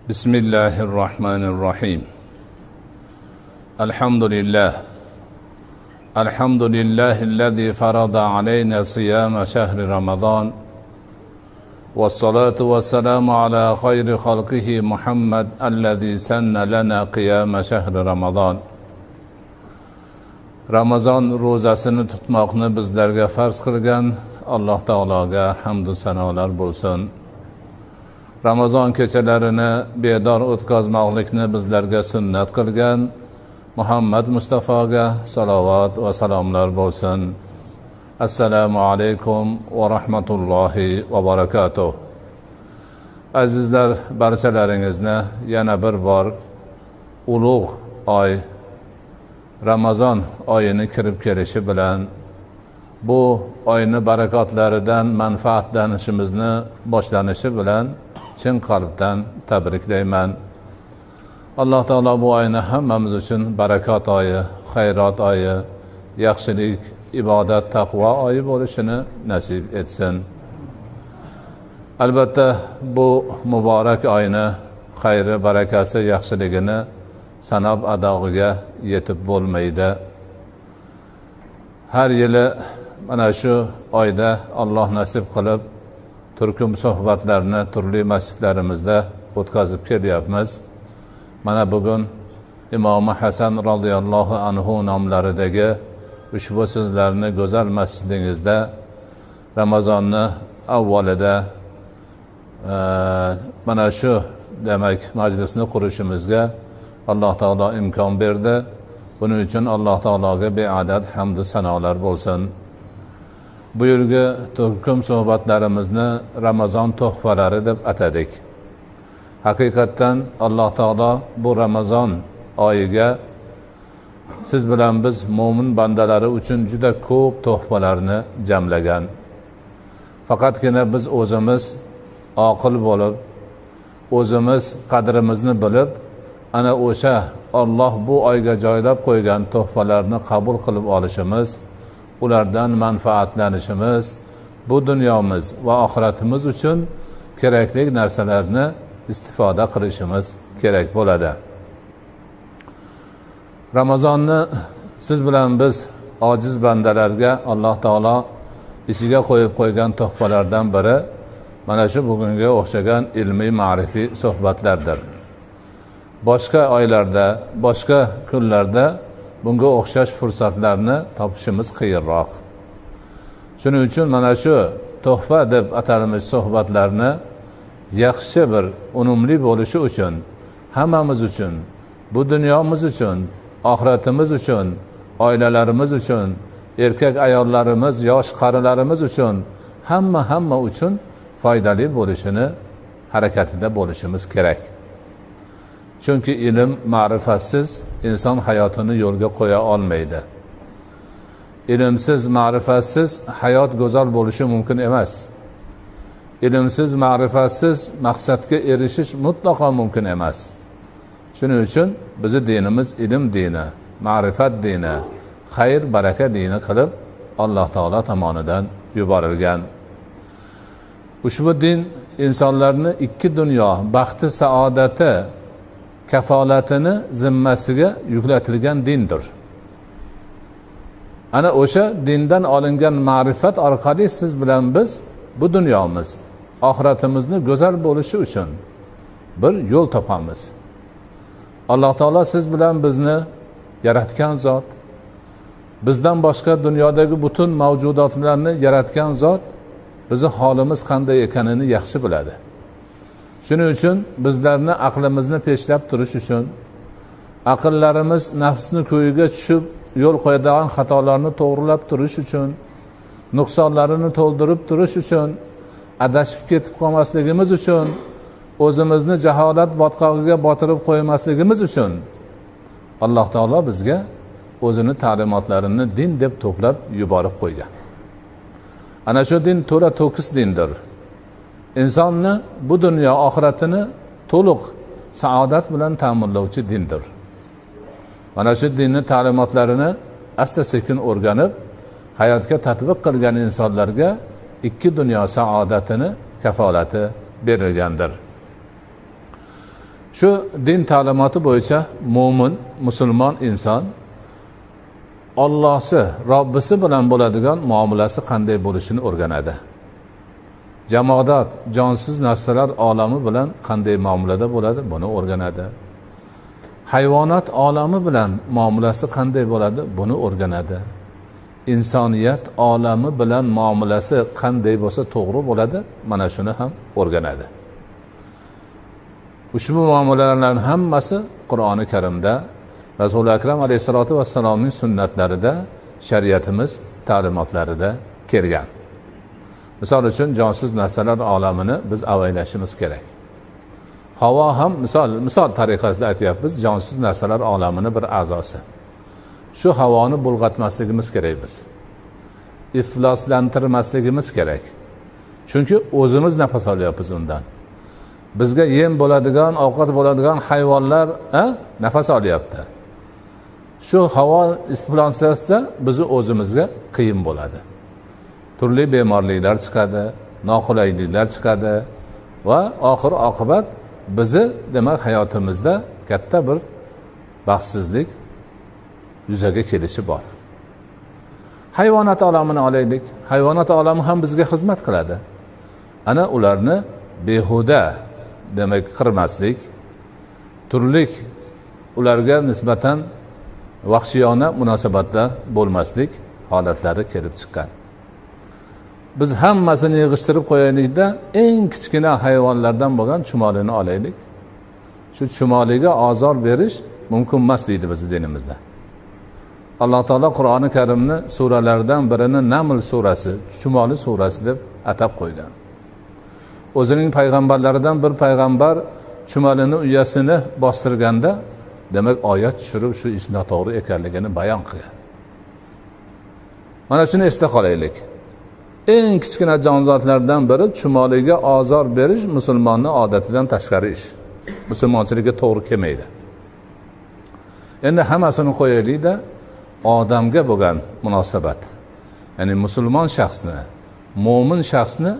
بسم الله الرحمن الرحيم. الحمد لله الذي فرض علينا صيام شهر رمضان، والصلاة والسلام على خير خلقه محمد الذي سن لنا قيام شهر رمضان. Ramazon ro'zasini tutmoqni bizlarga farz qilgan Alloh taologa hamd va sanolar bo'lsin. Ramazon kechalarini bedor o'tkazmoqlikni bizlarga sunnat qilgan Muhammad Mustafoga salovat va salomlar bo'lsin. Assalomu alaykum va rahmatullohi va barakatuh. Azizlar, barchalaringizni yana bir bor ulug' oy Ramazon oyini kirib kelishi bilan bu oyni barakotlaridan manfaatlanishimizni boshlanishi bilan chin qalbdan tabriklayman. Alloh taolo bu oyni hammamiz uchun barakot oyi, xayrot oyi, yaxshilik, ibodat, taqvo oyi bo'lishini nasib etsin. Albatta bu muborak oyni xayri, barakasi, yaxshiligini sanab adog'iga yetib bo'lmaydi. Har yili mana shu oyda Alloh nasib qilib turkum suhbatlarni turli masjidlarimizda o'tkazib kelyapmiz. Mana bugun Imom Hasan radhiyallohu anhu nomlaridagi ushbu so'zlarni go'zal masjidingizda Ramazonni avvalida mana shu demak majlisni qurishimizga Alloh taolo imkon berdi. Buning uchun Alloh taologa beadad hamd va sanolar bo'lsin. Bu yilgi turkum suhbatlarimizni Ramazon tuhfalari deb atadik. Haqiqatdan Alloh taolo bu Ramazon oyiga siz bilan biz mo'min bandalari uchun juda ko'p tuhfalarni jamlagan. Faqatgina biz o'zimiz oqil bo'lib, o'zimiz qadrimizni bilib, ana o'sha Alloh bu oyga joylab qo'ygan tuhfalarni qabul qilib olishimiz, ulardan manfaatlanishimiz, bu dunyomiz va oxiratimiz uchun kerakli narsalarni istifoda qilishimiz kerak bo'ladi. Ramazonni siz bilan biz ojiz bandalarga Alloh taolo ichiga qo'yib qo'ygan tuhfalardan biri mana shu bugunga o'xshagan ilmiy ma'rifiy suhbatlardir. Boshqa oylarda, boshqa kunlarda bunga o'xshash fursatlarni topishimiz qiyinroq. Shuning uchun mana shu tuhfa deb atalmish suhbatlarni yaxshi bir unumli bo'lishi uchun, hammamiz uchun, bu dunyomiz uchun, oxiratimiz uchun, oilalarimiz uchun, erkak ayollarimiz, yosh qarilarimiz uchun, hamma uchun foydali bo'lishini harakatida bo'lishimiz kerak. Chunki ilm, ma'rifatsiz inson hayotini yo'lga qo'ya olmaydi. Ilmsiz, ma'rifatsiz hayot go'zal bo'lishi mumkin emas. Ilmsiz, ma'rifatsiz maqsadga erishish mutlaqo mumkin emas. Shuning uchun bizning dinimiz ilm dini, ma'rifat dini, xayr, baraka dini qilib Alloh taolo tomonidan yuborilgan. Ushbu din insonlarni ikki dunyo baxti, saodati kafolatini zimmasiga yuklatilgan dindir. Ana o'sha dindan olingan ma'rifat orqali siz bilan biz bu dunyomiz, oxiratimizni go'zal bo'lishi uchun bir yo'l topamiz. Alloh taolo siz bilan bizni yaratgan zot, bizdan boshqa dunyodagi butun mavjudotlarni yaratgan zot bizni holimiz qanday ekanini yaxshi biladi. Shuning uchun bizlarni aqlimizni peshlab turish uchun, aqllarimiz nafsni ko'yiga tushib yo'l qo'yadigan xatolarni to'g'rilab turish uchun, nuqsonlarini to'ldirib turish uchun, adashib ketib qolmasligimiz uchun, o'zimizni jaholat botqog'iga botirib qo'ymasligimiz uchun Alloh taolo bizga o'zini ta'limotlarini din deb to'plab yuborib qo'ygan. Ana shu din to'la to'kis dindir. insonni bu dunyo oxiratini to'liq saodat bilan ta'minlovchi dindir. Mana shu dinning ta'limotlarini asta sekin o'rganib, hayotga tatbiq qilgan insonlarga ikki dunyo saodatini kafolati berilgandir. Shu din ta'limoti bo'yicha mo'min, musulmon inson Allohsi, Robbisi bilan bo'ladigan muomalasi qanday bo'lishini o'rganadi. Jamoat, jonsiz narsalar olami bilan qanday muomalada bo'ladi, buni o'rganadi. Hayvonot olami bilan muomalasi qanday bo'ladi, buni o'rganadi. Insoniyat olami bilan muomalasi qanday bo'lsa to'g'ri bo'ladi, mana shuni ham o'rganadi. Ushbu muomalalarning hammasi Qur'oni Karimda, Rasul akram alayhisolatu vassalomning sunnatlarida, shariatimiz ta'limotlarida kelgan. Misol uchun jonsiz narsalar olamini biz avaylashimiz kerak. Havo ham misol tariqasida aytyapmiz, jonsiz narsalar olamining bir a'zosi. Shu havoni bulg'atmasligimiz kerak biz. Ifloslantirmasligimiz kerak. Chunki o'zimiz nafas olyapmiz undan. Bizga yem bo'ladigan, ovqat bo'ladigan hayvonlar nafas olyapti. Shu havo ifloslansa, bizni o'zimizga qiyin bo'ladi. Turli bemorliklar chiqadi, noqulayliklar chiqadi va oxir oqibat bizni demak hayotimizda katta bir baxtsizlik yuzaga kelishi bor. Hayvonot olamini olaylik. Hayvonot olami ham bizga xizmat qiladi. Ana ularni behuda demak qirmaslik, turli ularga nisbatan vahshiyona munosabatda bo'lmaslik holatlari kelib chiqqan. Biz hammasini yig'ishtirib qo'yaylikda, eng kichkina hayvonlardan bo'lgan chumolini olaylik. Shu chumoliga ozor berish mumkin emas deydi bizning dinimizda. Alloh taolo Qur'oni Karimni suralardan birini Naml surasi, chumoli surasi deb atab qo'ygan. O'zining payg'ambarlaridan bir payg'ambar chumolini uyasini bostirganda, demak oyat tushirib shu ish noto'g'ri ekanligini bayon qilgan. Mana shuni esda qolaylik. Eng kichkina jonzotlardan biri chumoliga ozor berish musulmonning odatidan tashqari ish. Musulmonchilikka to'g'ri kelmaydi. Endi hammasini qo'yaylik-da, odamga bo'lgan munosabat. Ya'ni musulmon shaxsni, mo'min shaxsni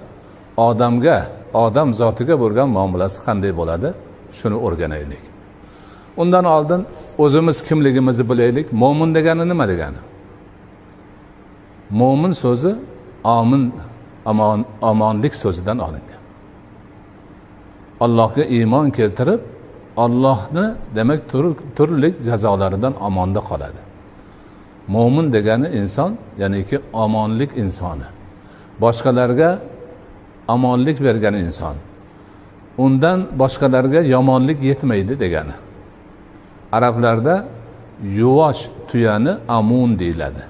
odamga, odam zotiga bo'lgan muomalasi qanday bo'ladi, shuni o'rganaylik. Undan oldin o'zimiz kimligimizni bilaylik. Mo'min degani nima degani? Mo'min so'zi omonlik so'zidan olingan. Allohga iymon keltirib, Allohni demak turli jazolaridan omonda qoladi. Mo'min degani inson, ya'niki omonlik insoni. Boshqalarga omonlik bergan inson. Undan boshqalarga yomonlik yetmaydi degani. Arablarda yuvosh tuyani amun deyiladi.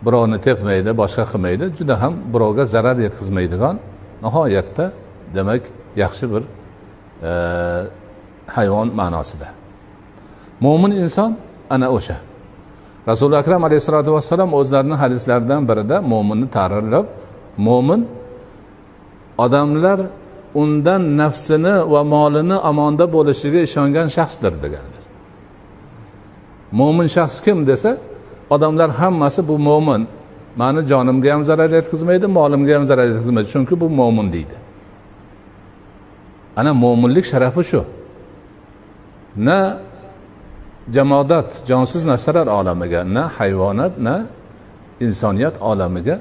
Birovni tepmaydi, boshqa qilmaydi, juda ham birovga zarar yetkazmaydigan, nihoyatda demak yaxshi bir hayvon ma'nosida. Mo'min inson ana o'sha. Rasul akram alayhisolatu vassalom o'zlarining hadislaridan birida mo'minni ta'riflab, mo'min odamlar undan nafsini va molini amonda bo'lishiga ishongan shaxsdir deganlar. Mo'min shaxs kim desa, odamlar hammasi bu mo'min. Meni jonimga ham zarar yetkazmaydi, molimga ham zarar yetkazmaydi, chunki bu mo'min deydi. Ana mo'minlik sharafi shu. Na jamoat, jonsiz narsalar olamiga, na hayvonot, na insoniyat olamiga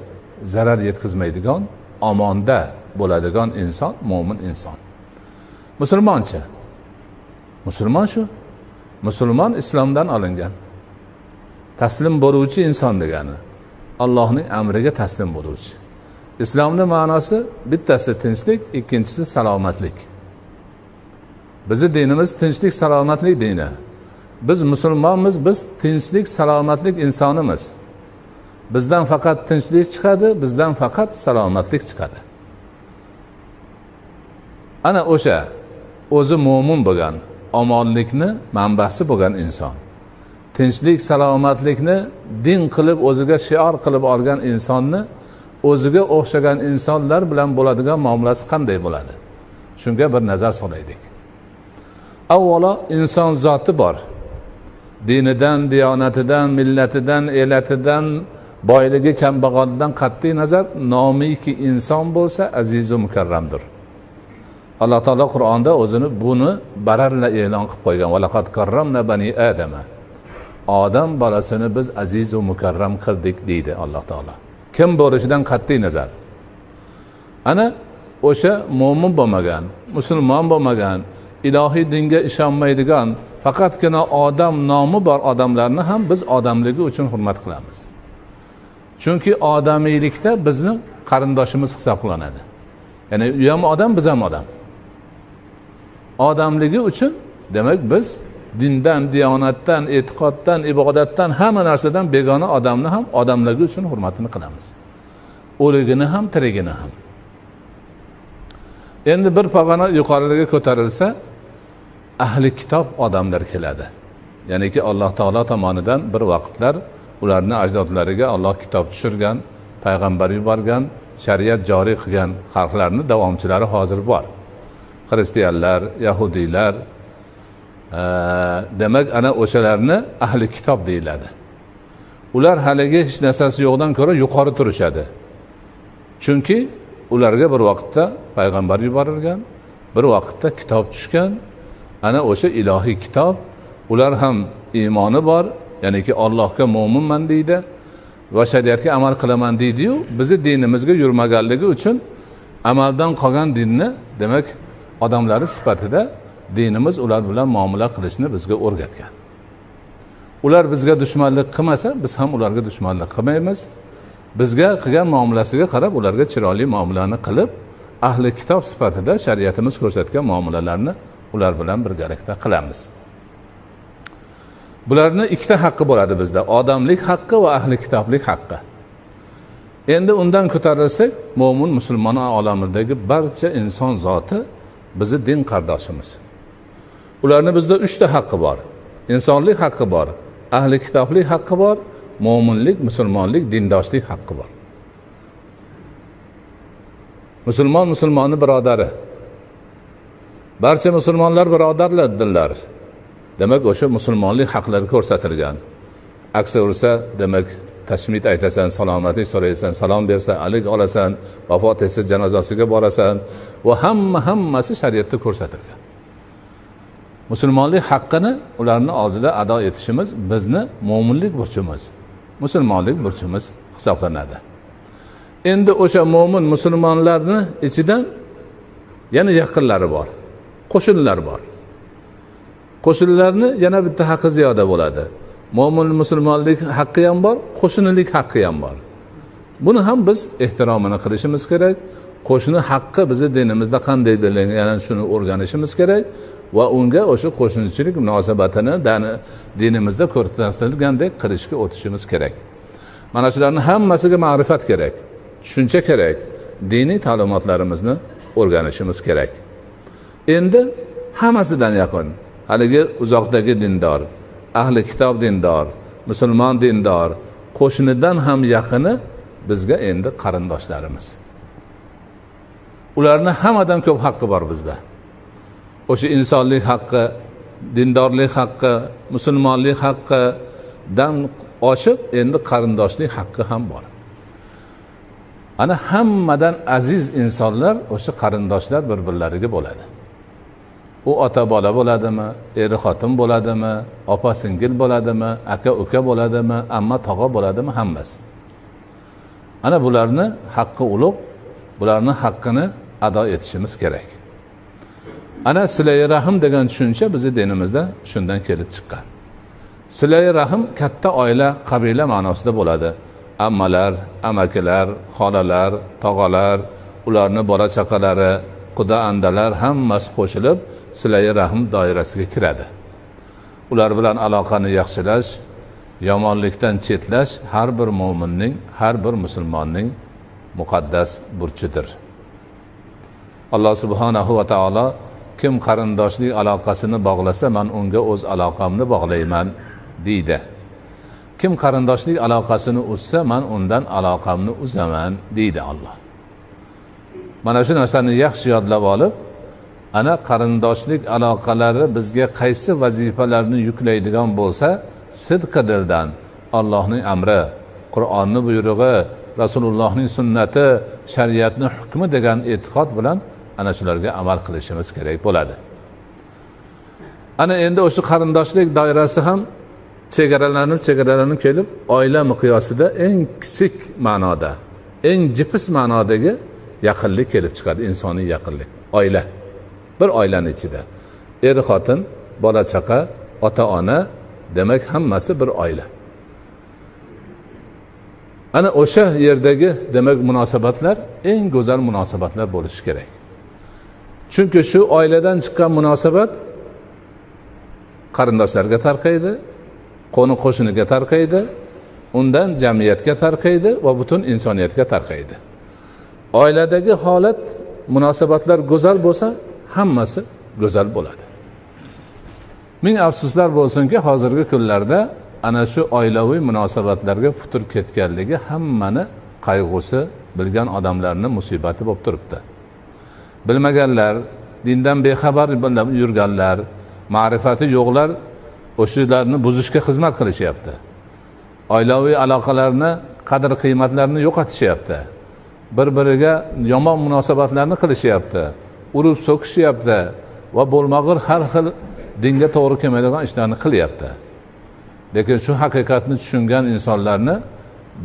zarar yetkazmaydigan, omonda bo'ladigan inson mo'min inson. Musulmoncha. Musulmon shu. Musulmon islomdan olingan. Taslim bo'luvchi inson degani. Allohning amriga taslim bo'luvchi. Islomning ma'nosi bittasi tinchlik, ikkinchisi salomatlik. Bizning dinimiz tinchlik, salomatlik dini. Biz musulmonmiz, biz tinchlik, salomatlik insonimiz. Bizdan faqat tinchlik chiqadi, bizdan faqat salomatlik chiqadi. Ana o'sha o'zi mo'min bo'lgan, omonlikni manbasi bo'lgan inson. Tinchlik, salomatlikni din qilib, o'ziga shior qilib olgan insonni o'ziga o'xshagan insonlar bilan bo'ladigan muomalasi qanday bo'ladi? Shunga bir nazar solaylik. Avvalo inson zoti bor. Dinidan, diyonatidan, millatidan, elatidan, boyligi, kambag'alligidan qat'iy nazar nomiki inson bo'lsa aziz va mukarramdir. alloh taolo Qur'onda o'zini buni baralla e'lon qilib qo'ygan. Valaqad karramna bani adama. Odam bolasini biz aziz va mukarram qildik deydi Alloh taolo. Kim bo'lishidan qat'iy nazar. Ana o'sha mo'min bo'lmagan, musulmon bo'lmagan, ilohiy dinga ishonmaydigan, faqatgina odam nomi bor odamlarni ham biz odamligi uchun hurmat qilamiz. Chunki odamiylikda bizning qarindoshimiz hisoblanadi. Ya'ni u ham odam, biz ham odam. Odamligi uchun demak biz dindan, diyonatdan, e'tiqoddan, ibodatdan, hamma narsadan begona odamni ham odamligi uchun hurmatini qilamiz. O'ligini ham, tirigini ham. Endi bir pog'ona yuqoriga ko'tarilsa, ahli kitob odamlar keladi. Ya'niki Alloh taolo tomonidan bir vaqtlar ularning ajdodlariga Alloh kitob tushirgan, payg'ambar yuborgan, shariat joriy qilgan xalqlarning davomchilari hozir bor. Xristianlar, yahudiylar, demak ana o'shalarni ahli kitob deyiladi. Ular haligi hech narsasi yo'qdan ko'ra yuqori turishadi. Chunki ularga bir vaqtda payg'ambar yuborilgan, bir vaqtda kitob tushgan. Ana o'sha ilohiy kitob, ular ham iymoni bor, ya'niki Allohga mo'minman deydi va shariatga amal qilaman deydi-yu, bizni dinimizga yurmaganligi uchun amaldan qolgan dinni, demak, odamlari sifatida dinimiz ular bilan muomala qilishni bizga o'rgatgan. Ular bizga dushmanlik qilmasa, biz ham ularga dushmanlik qilmaymiz. Bizga qilgan muomalasiga qarab ularga chiroyli muomalani qilib, ahli kitob sifatida shariatimiz ko'rsatgan muomalalarni ular bilan birgalikda qilamiz. Bularning ikkita haqqi bo'ladi bizda: odamlik haqqi va ahli kitoblik haqqi. Endi undan ko'tarilsak, mo'min musulmon olamidagi barcha inson zoti bizni din qardoshimiz. Ularning bizda 3 ta haqqi bor. Insonlik haqqi bor, ahli kitoblik haqqi bor, mo'minlik, musulmonlik, dindoshlik haqqi bor. Musulmon musulmonning birodari. Barcha musulmonlar birodarlardirlar. Demak, o'sha musulmonlik haqlari ko'rsatilgan. Aksa ursa, demak, tashmit aytasan, salomatlik so'raysan, salom bersan, alik olasan, vafot etsa janozasiga borasan va hammasi shariatda ko'rsatilgan. Musulmonlik haqqini ularning oldida ado etishimiz bizni mo'minlik burchimiz, musulmonlik burchimiz hisoblanadi. Endi o'sha mo'min musulmonlarning ichidan yana yaqinlari bor, qo'shnilar bor. Qo'shnilarni yana bitta haqqi ziyoda bo'ladi. Mo'min musulmonlik haqqi ham bor, qo'shnilik haqqi ham bor. Buni ham biz ehtiromini qilishimiz kerak. Qo'shni haqqi bizning dinimizda qanday belgilangan, shuni o'rganishimiz kerak va unga o'sha qo'shnichilik munosabatini dinimizda ko'rsatilgandek qilishga o'tishimiz kerak. Mana shularning hammasiga ma'rifat kerak, tushuncha kerak, diniy ta'limotlarimizni o'rganishimiz kerak. Endi hammasidan yaqin haligi uzoqdagi dindor, ahli kitob dindor, musulmon dindor, qo'shnidan ham yaqini bizga endi qarindoshlarimiz. Ularning hammadan ko'p haqqi bor bizda. O'sha insonlik haqqi, dindorlik haqqi, musulmonlik haqqidan oshib endi qarindoshlik haqqi ham bor. Ana hammadan aziz insonlar o'sha qarindoshlar bir-birlariga bo'ladi. U ota bola bo'ladimi, eri xotin bo'ladimi, opa singil bo'ladimi, aka uka bo'ladimi, amma tog'a bo'ladimi, hammasi. Ana bularni haqqi ulug', bularning haqqini ado etishimiz kerak. Ana silai rahim degan tushuncha bizning dinimizda shundan kelib chiqqan. Silai rahim katta oila, qabila ma'nosida bo'ladi. Ammalar, amakilar, xolalar, tog'alar, ularning bola chaqalari, quda andalar hammasi qo'shilib silai rahim doirasiga kiradi. Ular bilan aloqani yaxshilash, yomonlikdan chetlash har bir mo'minning, har bir musulmonning muqaddas burchidir. Alloh subhanahu va taolo kim qarindoshlik aloqasini bog'lasa, men unga o'z aloqamni bog'layman deydi. Kim qarindoshlik aloqasini uzsa, men undan aloqamni uzaman deydi Alloh. Mana shu narsani yaxshi yodlab olib, ana qarindoshlik aloqalari bizga qaysi vazifalarni yuklaydigan bo'lsa, sidqi dildan Allohning amri, Qur'onning buyrug'i, Rasulullohning sunnati, shariatning hukmi degan e'tiqod bilan ana shularga amal qilishimiz kerak bo'ladi. Ana endi o'sha qarindoshlik doirasi ham chegaralanib kelib, oila miqyosida eng kichik ma'noda, eng jipis ma'nodagi yaqinlik kelib chiqadi, insoniy yaqinlik. Oila. Bir oilaning ichida er xotin, bola chaqa, ota ona, demak hammasi bir oila. Ana o'sha yerdagi demak munosabatlar eng go'zal munosabatlar bo'lishi kerak. Chunki shu oiladan chiqqan munosabat qarindoshlarga tarqaydi, qo'ni qo'shniga tarqaydi, undan jamiyatga tarqaydi va butun insoniyatga tarqaydi. Oiladagi holat, munosabatlar go'zal bo'lsa, hammasi go'zal bo'ladi. Ming afsuslar bo'lsinki, hozirgi kunlarda ana shu oilaviy munosabatlarga putur ketganligi hammani qayg'usi, bilgan odamlarning musibati bo'lib turibdi. Bilmaganlar, dindan bexabar yurganlar, ma'rifati yo'qlar o'shalarni buzishga xizmat qilishyapti. Oilaviy aloqalarni, qadr-qiymatlarini yo'qotishyapti. Bir-biriga yomon munosabatlarni qilishyapti. Urib so'kishyapti va bo'lmag'ur har xil dinga to'g'ri kelmaydigan ishlarni qilyapti. Lekin shu haqiqatni tushungan insonlarni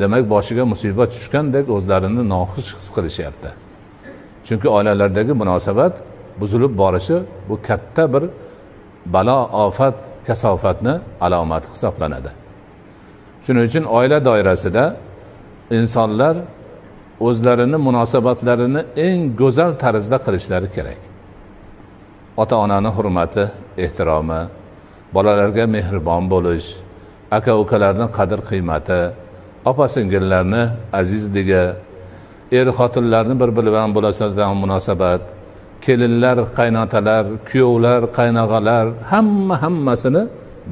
demak boshiga musibat tushgandek o'zlarini noxush his qilishyapti. Chunki oilalardagi munosabat buzilib borishi bu katta bir balo, ofat, kasofatni alomati hisoblanadi. Shuning uchun oila doirasida insonlar o'zlarini munosabatlarini eng go'zal tarzda qilishlari kerak. Ota-onaning hurmati, ehtiromi, bolalarga mehribon bo'lish, aka-ukalarning qadr-qiymati, opa-singillarni azizligi, er-xotinlarni bir-biri bilan bo'ladigan munosabat, kelinlar, qaynotalar, kuyovlar, qaynog'alar hammasini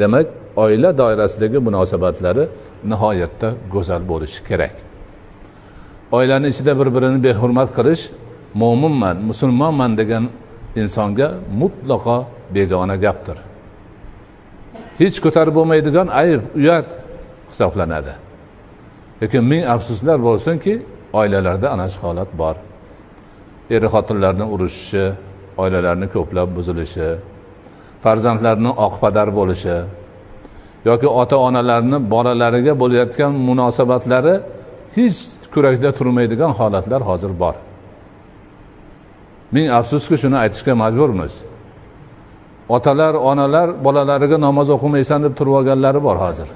demak oila doirasidagi munosabatlari nihoyatda go'zal bo'lishi kerak. Oilaning ichida bir-birini behurmat qilish mo'minman, musulmonman degan insonga mutlaqo begona gapdir. Hech ko'tarib bo'lmaydigan ayb, uyat hisoblanadi. Lekin ming afsuslar bo'lsinki, oilalarda ana shu holat bor. Er-xotinlarning urushishi, oilalarning ko'plab buzilishi, farzandlarning oqpadar bo'lishi yoki ota-onalarning bolalariga bo'layotgan munosabatlari hech kurakda turmaydigan holatlar hozir bor. Ming afsuski shuni aytishga majburmiz. Otalar, onalar bolalariga namoz o'qimaysan deb turib olganlari bor hozir.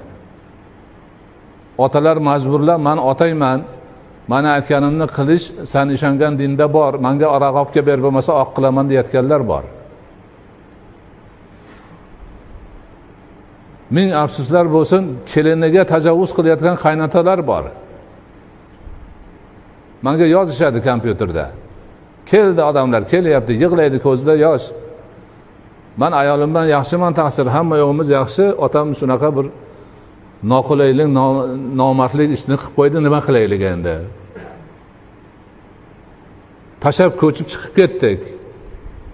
Otalar majburlab, men otayman, meni aytganimni qilish, sen ishongan dinda bor, menga aroq olib kelib ber, bo'lmasa oq qilaman deyotganlar bor. Ming afsuslar bo'lsin, keliniga tajovuz qilayotgan qaynotalar bor. Menga yozishadi kompyuterda. Keldi odamlar, kelyapti, yig'laydi, ko'zida yosh. Men ayolimdan yaxshiman, taqsir, hamma yo'g'imiz yaxshi, otam shunaqa bir noqulaylik, nomardlik ishni qilib qo'ydi, nima qilaylik endi? Tashab ko'chib chiqib ketdik.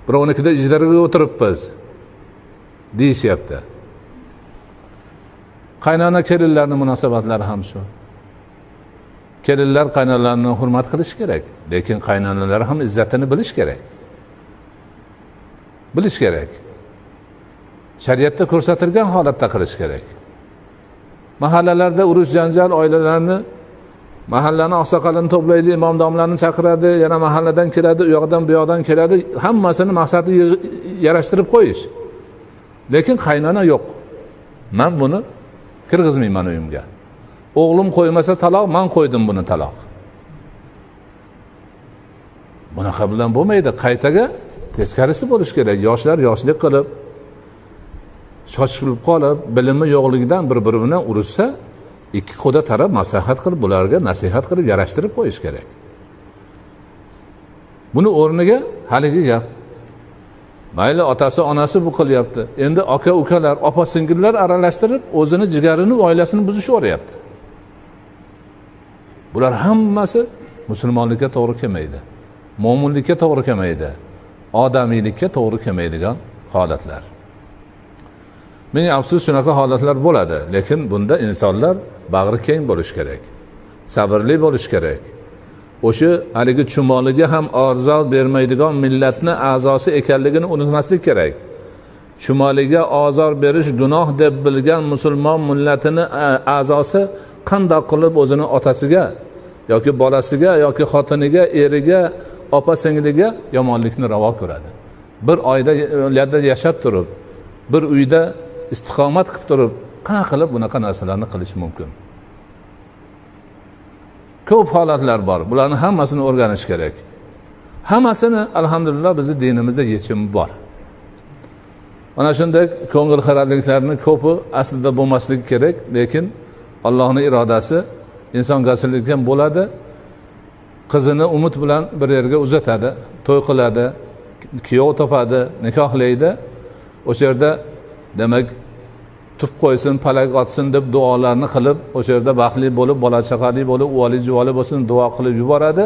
Birovnikida ijaraga o'tiribmiz. Deyishyapti. Qaynona kelinlarning munosabatlari ham shu. Kelinlar qaynonalarni hurmat qilish kerak, lekin qaynonalar ham izzatini bilish kerak. Bilish kerak. Shariatda ko'rsatilgan holatda qilish kerak. Mahallalarda urush janjal, oilalarni mahallani oqsoqolini to'playdi, imom domlarni chaqiradi, yana mahalladan keladi, u yoqdan bu yoqdan keladi, hammasini maqsadi yarashtirib qo'yish. Lekin qaynona yo'q. Men buni kirgizmayman uyimga. O'g'lim qo'ymasa taloq, men qo'ydim buni taloq. Bunaqa bilan bo'lmaydi. Qaytaga teskarisi bo'lish kerak. Yoshlar yoshlik qilib, shoshilib qolib, bilimi yo'qligidan bir-biri bilan urushsa, ikki qo'da taraf maslahat qilib, bularga nasihat qilib, yarashtirib qo'yish kerak. Buni o'rniga haligi gap. Mayli otasi, onasi bu qilyapti. Endi aka-ukalar, opa-singillar aralashtirib, o'zini jigarini, oilasini buzishga o'rayapti. Bular hammasi musulmonlikka to'g'ri kelmaydi. Mo'minlikka to'g'ri kelmaydi. Odamiylikka to'g'ri kelmaydigan holatlar. Ming afsus shunaqa holatlar bo'ladi, lekin bunda insonlar bag'ri keng bo'lish kerak. Sabrli bo'lish kerak. o'sha haligi chumoliga ham ozor bermaydigan millatni a'zosi ekanligini unutmaslik kerak. Chumoliga ozor berish gunoh deb bilgan musulmon millatini a'zosi qanday qilib o'zini otasiga yoki bolasiga yoki xotiniga, eriga, opa singliga yomonlikni ravo ko'radi. Bir oilada yashab turib, bir uyda istiqomat qilib turib, qanaqa qilib bunaqa narsalarni qilish mumkin? Ko'p holatlar bor. Bularni hammasini o'rganish kerak. Hammasini alhamdulillah bizning dinimizda yechimi bor. Mana shunday ko'ngil xiraliklarning ko'pi aslida bo'lmasligi kerak, lekin Allohning irodasi insongarchilik ham bo'ladi. Qizini umid bilan bir yerga uzatadi, to'y qiladi, kuyov topadi, nikohlaydi. O'sha yerda demak tub qo'ysin, palak otsin deb duolarni qilib, o'sha yerda baxtli bo'lib, bola chaqali bo'lib, o'g'li juvoli bo'lsin duo qilib yuboradi.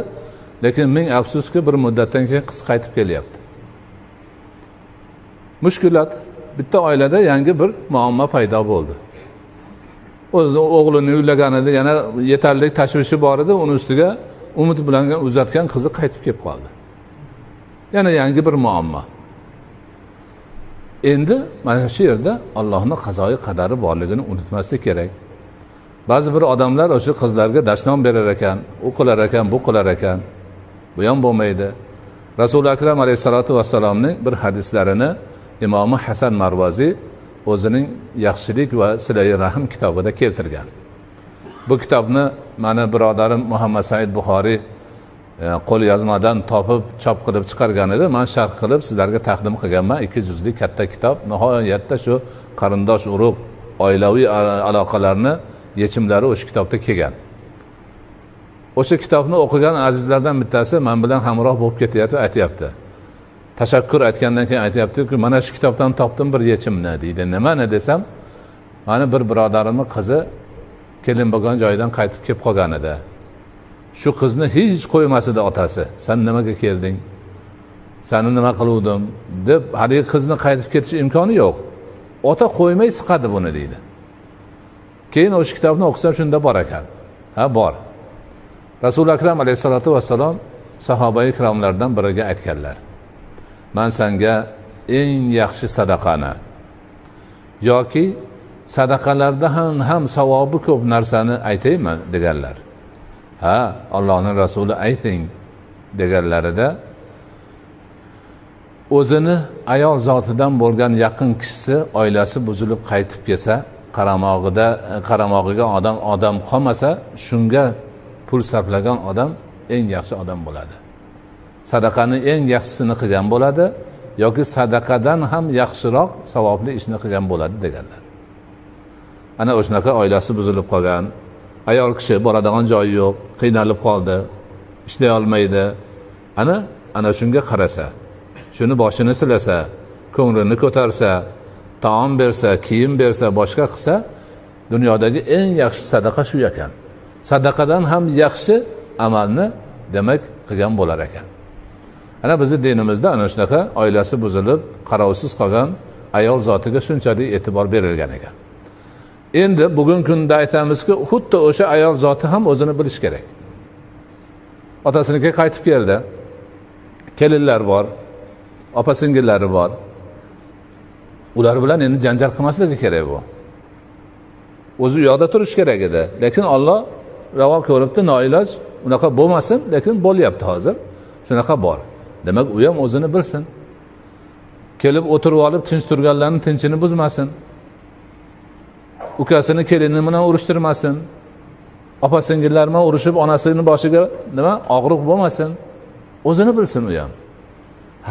Lekin ming afsuski bir muddatdan keyin qiz qaytib kelyapti. Mushkulat, bitta oilada yangi bir muammo paydo bo'ldi. O'zi o'g'lini uylaganida yana yetarli tashvishi bor edi, uni ustiga umid bilan uzatgan qizi qaytib kelib qoldi. Yana yangi bir muammo. Endi mana shu yerda Allohning qazoyi qadari borligini unutmaslik kerak. Ba'zi bir odamlar o'sha qizlarga dashnom berar ekan, u qilar ekan, bu qilar ekan. Bu ham bo'lmaydi. Rasul akram alayhisolatu vassalomning bir hadislarini Imom Hasan Marvaziy o'zining yaxshilik va silai rahim kitobida keltirgan. Bu kitobni mana birodarim Muhammad Said Buxoriy qo'l yozmadan topib chop qilib chiqargan edi. Men sharh qilib sizlarga taqdim qilganman. 2 juzli katta kitob. Nihoyatda shu qarindosh urug', oilaviy aloqalarni yechimlari o'sha kitobda kelgan. O'sha kitobni o'qigan azizlardan bittasi men bilan hamroh bo'lib ketyapti, aytayapti. Tashakkur aytgandan keyin aytayapti-ki, mana shu kitobdan topdim bir yechimni deydi. Nimani desam, mana bir birodarimning qizi kelin bo'lgan joyidan qaytib kelib qolgan edi. Shu qizni hech qo'ymasdi otasi. Sen nimaga kelding? Seni nima qiluvdim deb haligi qizni qaytib ketish imkoni yo'q. Ota qo'ymay siqadi buni deydi. Keyin o'sha kitobni o'qisam shunda bor ekan. Ha, bor. Rasul akram alayhisolatu vassalom sahobai ikromlardan biriga aytganlar. Men senga eng yaxshi sadaqani yoki sadaqalarda ham savobi ko'p narsani aytaymi deganlar. Ha, Allohning rasuli ayting deganlarida o'zini ayol zotidan bo'lgan yaqin kishisi oilasi buzilib qaytib kelsa, qaramog'iga odam qolmasa, shunga pul sarflagan odam eng yaxshi odam bo'ladi. Sadaqani eng yaxshisini qilgan bo'ladi yoki sadaqadan ham yaxshiroq savobli ishni qilgan bo'ladi deganlar. Ana o'shanaqa oilasi buzilib qolgan, ayol kishi boradigan joyi yo'q, qiynalib qoldi, ishlay olmaydi. Ana shunga qarasa, shuni boshini silasa, ko'nglini ko'tarsa, taom bersa, kiyim bersa, boshqa qilsa, dunyodagi eng yaxshi sadaqa shu ekan. Sadaqadan ham yaxshi amalni demak qilgan bo'lar ekan. Ana bizning dinimizda ana shunaqa oilasi buzilib, qarovsiz qolgan ayol zotiga shunchalik e'tibor berilgan ekan. Endi bugun kunda aytamizki, xuddi o'sha ayol zoti ham o'zini bilish kerak. Otasinikiga qaytib keldi. Kelinlar bor, opa singillari bor. Ular bilan endi janjal qilmasligi kerak bu. O'zi u yoqda turish kerak edi. Lekin Alloh ravo ko'ribdi, noiloj, unaqa bo'lmasin, lekin bo'lyapti hozir. Shunaqa bor. Demak, u ham o'zini bilsin. Kelib o'tirib olib tinch turganlarning tinchini buzmasin. Ukasini kelini bilan urushtirmasin. Opa singillar bilan urushib onasining boshiga nima og'riq bo'lmasin. O'zini bilsin u ham.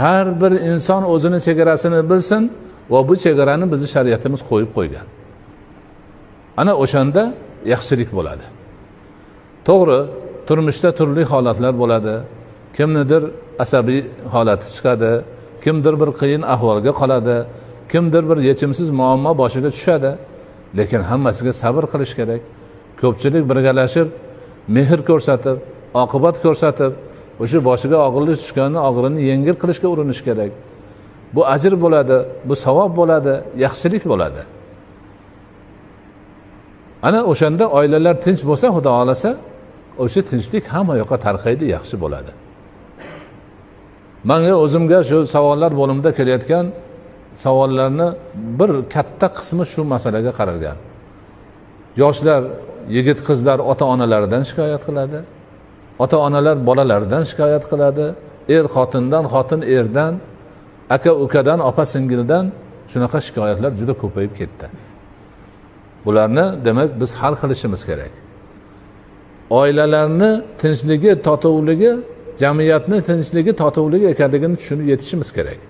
Har bir inson o'zini chegarasini bilsin va bu chegarani bizning shariatimiz qo'yib qo'ygan. Ana o'shanda yaxshilik bo'ladi. To'g'ri, turmushda turli holatlar bo'ladi. Kimnidir asabiy holati chiqadi, kimdir bir qiyin ahvolga qoladi, kimdir bir yechimsiz muammo boshiga tushadi. Lekin hammasiga sabr qilish kerak. Ko'pchilik birgalashib, mehr ko'rsatib, oqibat ko'rsatib, o'sha boshiga og'irlik tushganini og'irini yengil qilishga urinish kerak. Bu ajr bo'ladi, bu savob bo'ladi, yaxshilik bo'ladi. Ana o'shanda oilalar tinch bo'lsa, Xudo xolasa, o'sha tinchlik hamma yoqqa tarqaydi, yaxshi bo'ladi. Menga o'zimga shu savollar bo'limida kelayotgan savollarni bir katta qismi shu masalaga qaralgan. Yoshlar, yigit qizlar ota-onalaridan shikoyat qiladi. Ota-onalar bolalaridan shikoyat qiladi. Er xotindan, xotin erdan, aka ukadan, opa singildan shunaqa shikoyatlar juda ko'payib ketdi. Bularni demak biz hal qilishimiz kerak. Oilalarni tinchligi, totuvligi, jamiyatni tinchligi, totuvligi ekanligini tushunib yetishimiz kerak.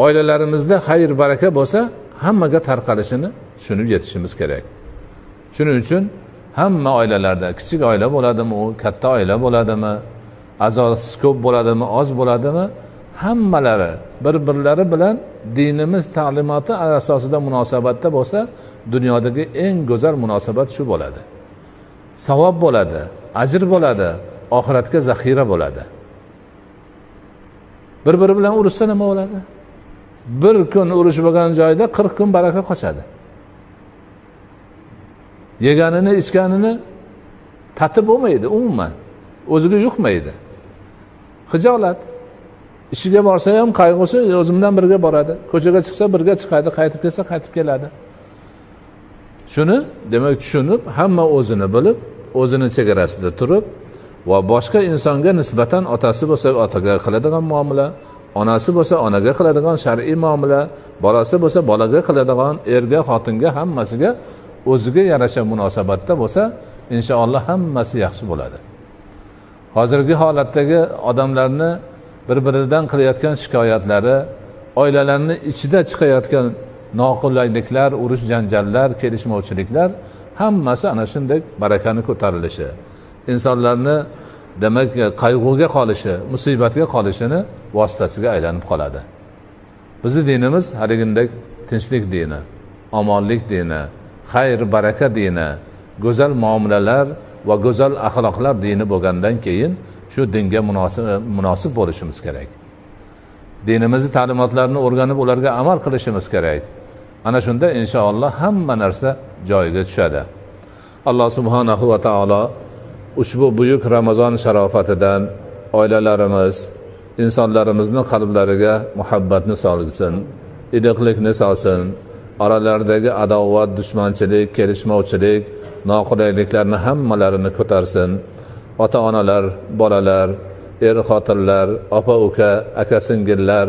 Oilalarimizda xayr baraka bo'lsa, hammaga tarqalishini tushunib yetishimiz kerak. Shuning uchun hamma oilalarda, kichik oila bo'ladimi, katta oila bo'ladimi, a'zosi ko'p bo'ladimi, oz bo'ladimi, hammalari bir-birlari bilan dinimiz ta'limoti asosida munosabatda bo'lsa, dunyodagi eng go'zal munosabat shu bo'ladi. Savob bo'ladi, ajr bo'ladi, oxiratga zaxira bo'ladi. Bir-biri bilan urushsa nima bo'ladi? Bir kun urush bo'lgan joyda 40 kun baraka qochadi. Yeganini, ichganini tatib bo'lmaydi umuman. O'ziga yuqmaydi. Hijolat. Ishiga borsa ham qayg'usi o'zimdan birga boradi. Ko'chaga chiqsa birga chiqadi, qaytib kelsa qaytib keladi. Shuni demak tushunib, hamma o'zini bilib, o'zini chegarasida turib va boshqa insonga nisbatan otasi bo'lsa otaga qiladigan muomala, onasi bo'lsa onaga qiladigan shar'iy muomala, bolasi bo'lsa bolaga qiladigan, erga, xotinga, hammasiga o'ziga yarasha munosabatda bo'lsa, inshaalloh hammasi yaxshi bo'ladi. Hozirgi holatdagi odamlarni bir-biridan qilayotgan shikoyatlari, oilalarni ichida chiqayotgan noqulayliklar, urush janjallar, kelishmovchiliklar hammasi ana shunday barakani ko'tarilishi, insonlarni demak qayg'uga qolishi, musibatga qolishini vositasiga aylanib qoladi. Bizning dinimiz haligindek tinchlik dini, omonlik dini, xayr baraka dini, go'zal muomalalar va go'zal axloqlar dini bo'lgandan keyin shu dinga munosib bo'lishimiz kerak. Dinimizning ta'limotlarini o'rganib, ularga amal qilishimiz kerak. Ana shunda inshaalloh hamma narsa joyiga tushadi. Alloh subhanahu va taolo ushbu buyuk Ramazon sharofatidan oilalarimiz, insonlarimizning qalblariga muhabbatni solsin, iliqlikni solsin, oralaridagi adovat, dushmanchilik, kelishmovchilik, noqulayliklarni hammalarini ko'tarsin. Ota-onalar, bolalar, er-xotinlar, opa-uka, aka-singillar,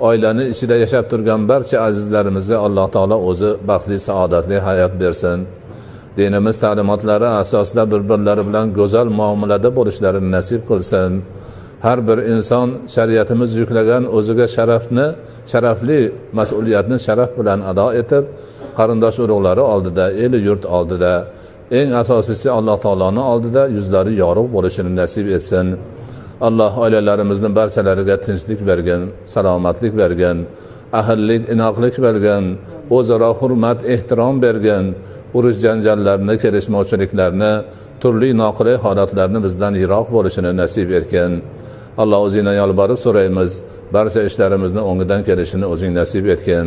oilani ichida yashab turgan barcha azizlarimizga Alloh taolo o'zi baxtli, saodatli hayot bersin. Dinimiz ta'limotlari asosida bir-birlari bilan go'zal muomalada bo'lishlarini nasib qilsin. Har bir inson shariatimiz yuklagan o'ziga sharafli mas'uliyatni sharaf bilan ado etib, qarindosh urug'lari oldida, el yurt oldida, eng asosiysi Alloh taoloning oldida yuzlari yorug' bo'lishini nasib etsin. Alloh oilalarimizni barchalariga tinchlik bergin, salomatlik bergin, ahillik, inoqlik bergin, o'zaro hurmat, ehtirom bergin, urush janjallarni, kelishmovchiliklarni, turli noqulay holatlarni bizdan yiroq bo'lishini nasib etgin. Alloh o'zingdan yolborib so'raymiz, barcha ishlarimizni o'ngidan kelishini o'zing nasib etgin.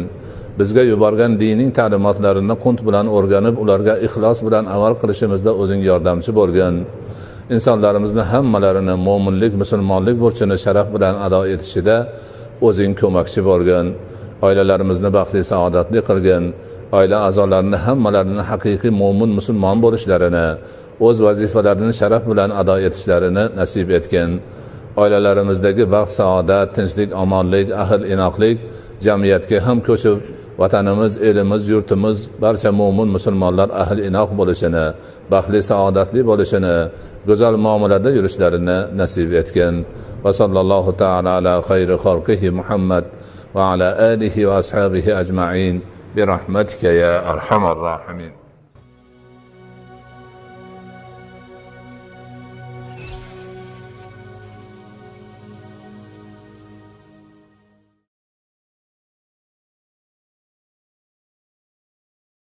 Bizga yuborgan dining ta'limotlarini qunt bilan o'rganib, ularga ixlos bilan amal qilishimizda o'zing yordamchi bo'lgin. insonlarimizni hammalarini mo'minlik, musulmonlik burchini sharaf bilan ado etishida o'zing ko'makchi bo'lgin. Oilalarimizni baxtli, saodatli qilgin. Oila a'zolarini hammalarini haqiqiy mo'min, musulmon bo'lishlarini, o'z vazifalarini sharaf bilan ado etishlarini nasib etgin. Oilalarimizdagi baxt, saodat, tinchlik, omonlik, ahil, inoqlik jamiyatga ham ko'chib, vatanimiz, elimiz, yurtimiz barcha mo'min musulmonlar ahil inoq bo'lishini, baxtli, saodatli bo'lishini, go'zal muomalada yurishlarini nasib etgin. Va sallallohu ta'ala ala xayri xalqihi Muhammad va ala alihi va ashabihi ajma'in bi rahmatika ya arhamar rahimin.